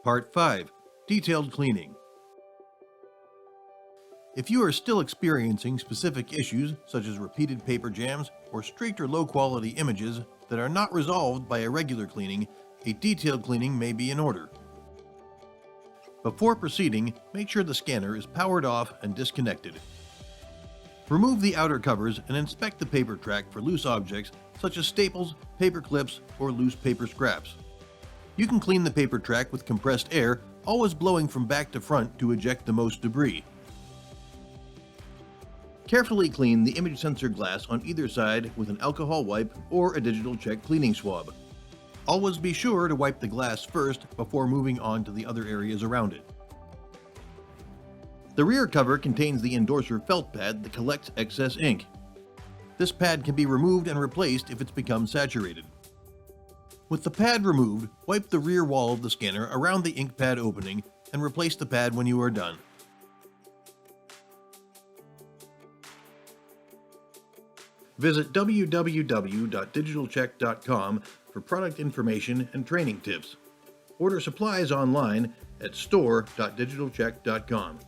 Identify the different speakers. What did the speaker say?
Speaker 1: Part 5. Detailed Cleaning. If you are still experiencing specific issues such as repeated paper jams or streaked or low-quality images that are not resolved by a regular cleaning, a detailed cleaning may be in order. Before proceeding, make sure the scanner is powered off and disconnected. Remove the outer covers and inspect the paper track for loose objects such as staples, paper clips, or loose paper scraps. You can clean the paper track with compressed air, always blowing from back to front to eject the most debris. Carefully clean the image sensor glass on either side with an alcohol wipe or a digital check cleaning swab. Always be sure to wipe the glass first before moving on to the other areas around it. The rear cover contains the endorser felt pad that collects excess ink. This pad can be removed and replaced if it's become saturated. With the pad removed, wipe the rear wall of the scanner around the ink pad opening and replace the pad when you are done. Visit www.digitalcheck.com for product information and training tips. Order supplies online at store.digitalcheck.com.